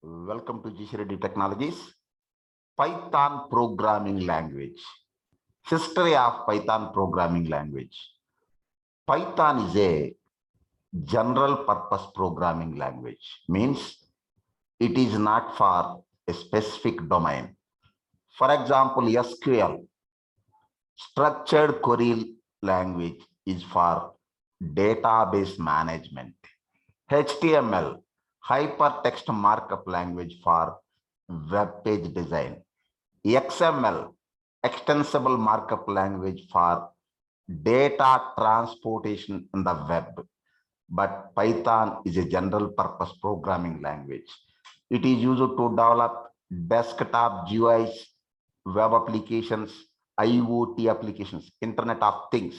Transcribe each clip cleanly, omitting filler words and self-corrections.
Welcome to GCRD Technologies. Python programming language. History of Python programming language. Python is a general purpose programming language. Means it is not for a specific domain. For example, SQL, structured query language, is for database management. HTML, hypertext markup language, for web page design. XML, extensible markup language, for data transportation in the web. But Python is a general purpose programming language. It is used to develop desktop GUIs, web applications, IoT applications, Internet of Things.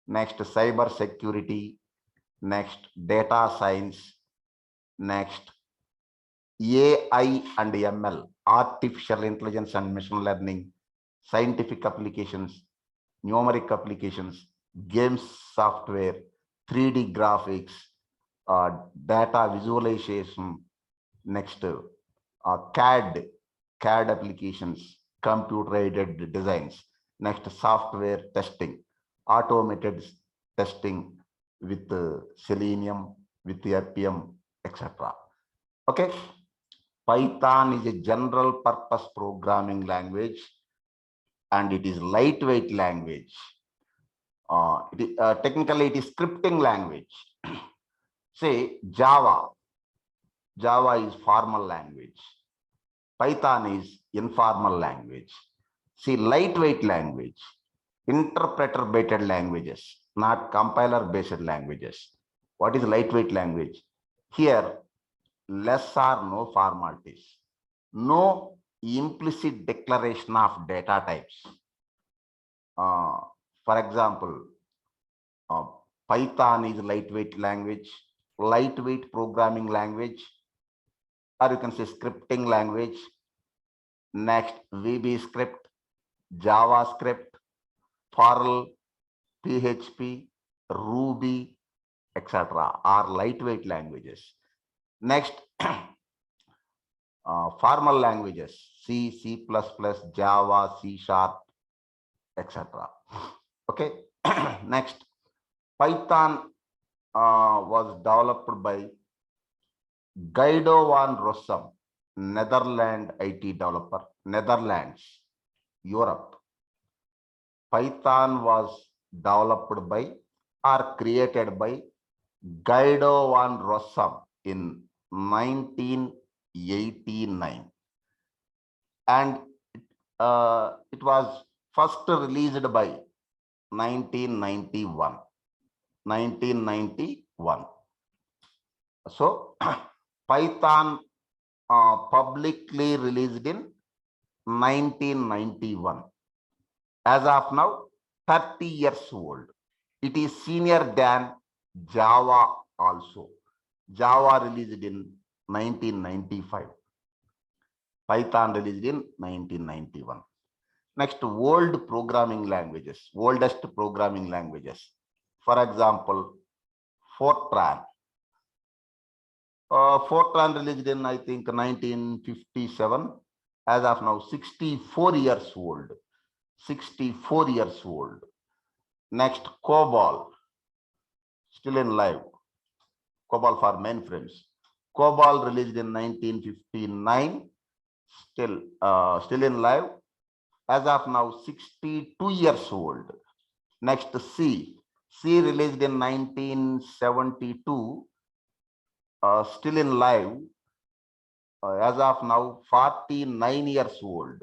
Next, cyber security. Next, data science. Next, AI and ML, artificial intelligence and machine learning, scientific applications, numeric applications, games software, 3D graphics, data visualization. Next, CAD applications, computer-aided designs. Next, software testing, automated testing with Selenium, with RPM, etc. Okay. Python is a general purpose programming language and it is lightweight language. Technically, it is scripting language. Say Java. Java is formal language. Python is informal language. See, lightweight language, interpreter-based languages, not compiler-based languages. What is lightweight language? Here, less or no formalities, no implicit declaration of data types. For example, Python is lightweight language, lightweight programming language, or you can say scripting language. Next, VB script, JavaScript, Perl, PHP, Ruby, etc. are lightweight languages. Next, formal languages, C, C++, Java, C#, etc. Okay. Next, Python was developed by Guido Van Rossum, Netherlands IT developer, Netherlands, Europe. Python was developed by or created by Guido Van Rossum in 1989, and it was first released by 1991. So Python publicly released in 1991. As of now, 30 years old. It is senior than Java also. Java released in 1995. Python released in 1991. Next, oldest programming languages. For example, Fortran. Fortran released in, I think, 1957. As of now, 64 years old. 64 years old. Next, COBOL. Still in live. COBOL for mainframes. COBOL released in 1959. Still in live. As of now, 62 years old. Next, C. C released in 1972. Still in live. As of now, 49 years old.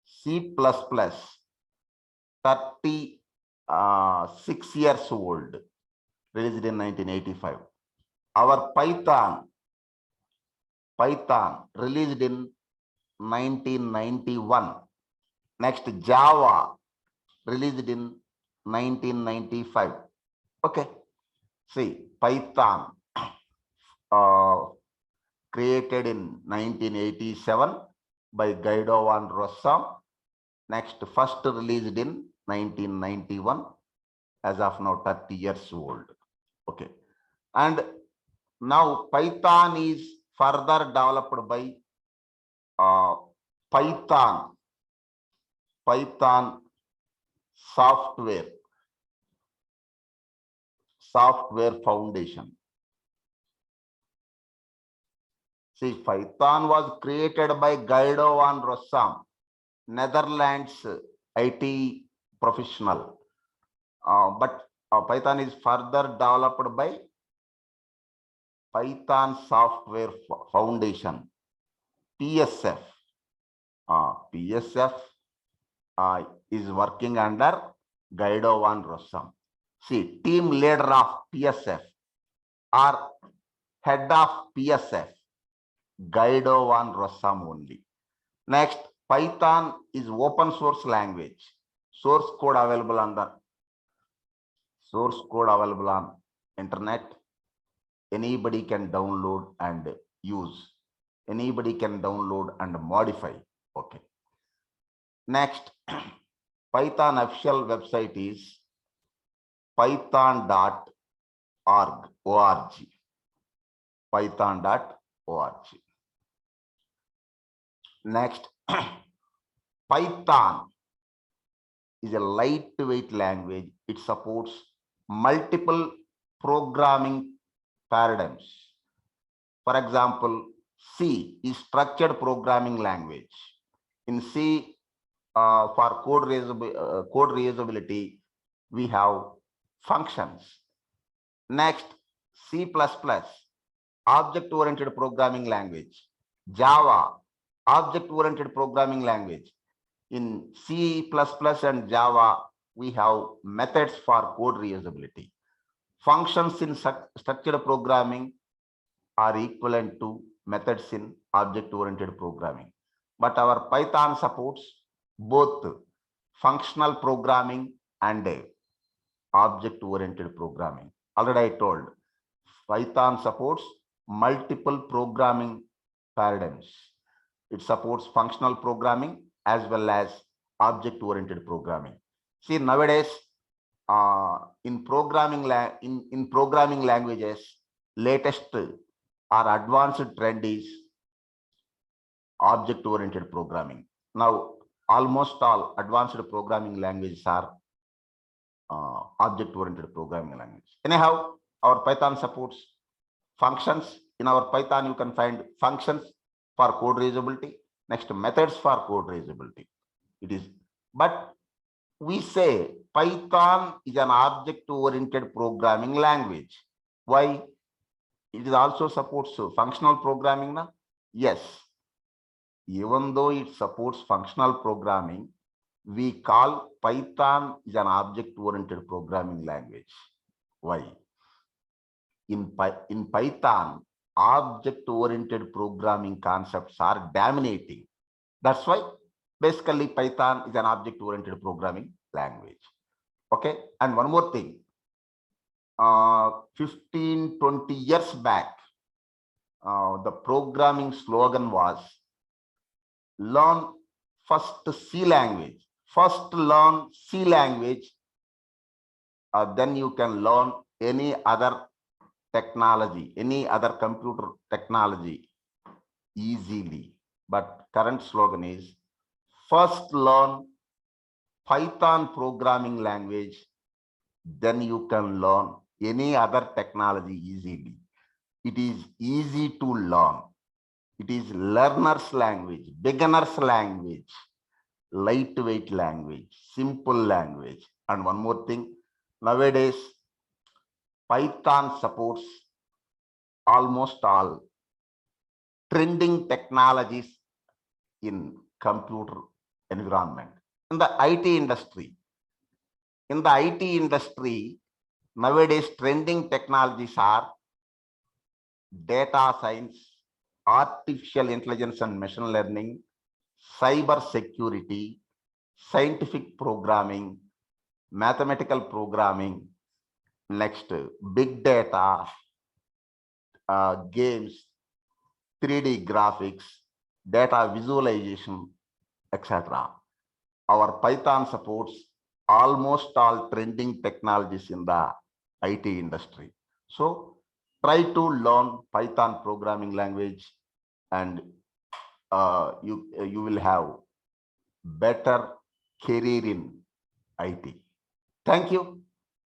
C++, 36 years old, released in 1985. Our Python released in 1991. Next, Java released in 1995. Okay. See, Python created in 1987 by Guido Van Rossum. Next, first released in 1991. As of now, 30 years old. Okay. And now Python is further developed by Python software foundation. See, Python was created by Guido Van Rossum, Netherlands IT professional. But Python is further developed by Python Software Foundation, PSF. PSF is working under Guido Van Rossum. See, team leader of PSF or head of PSF, Guido Van Rossum only. Next, Python is open source language. Source code available on internet. Anybody can download and use. Anybody can download and modify. Okay. Next, Python official website is python.org. Python.org. Next, Python is a lightweight language. It supports multiple programming paradigms. For example, C is structured programming language. In C, for code reusability, we have functions. Next, C++, object-oriented programming language. Java, object-oriented programming language. In C++ and Java, we have methods for code reusability. Functions in structured programming are equivalent to methods in object-oriented programming. But our Python supports both functional programming and object-oriented programming. Already I told, Python supports multiple programming paradigms. It supports functional programming as well as object-oriented programming. See, nowadays, in programming languages, latest or advanced trend is object-oriented programming. Now, almost all advanced programming languages are object-oriented programming language. Anyhow, our Python supports functions. In our Python, you can find functions for code reusability. Next, methods for code reusability. It is, but we say Python is an object-oriented programming language. Why? It is also supports functional programming now? Yes. Even though it supports functional programming, we call Python is an object-oriented programming language. Why? In Python, object-oriented programming concepts are dominating. That's why basically Python is an object-oriented programming language. Okay, and one more thing. 15-20 years back, the programming slogan was learn first C language. First learn C language, then you can learn any other technology, any other computer technology easily. But current slogan is first learn Python programming language, then you can learn any other technology easily. It is easy to learn. It is learner's language, beginner's language, lightweight language, simple language. And one more thing, nowadays, Python supports almost all trending technologies in computer environment. In the IT industry, nowadays trending technologies are data science, artificial intelligence and machine learning, cyber security, scientific programming, mathematical programming, next big data, games, 3D graphics, data visualization, etc. Our Python supports almost all trending technologies in the IT industry. So try to learn Python programming language, and you will have better career in IT. Thank you.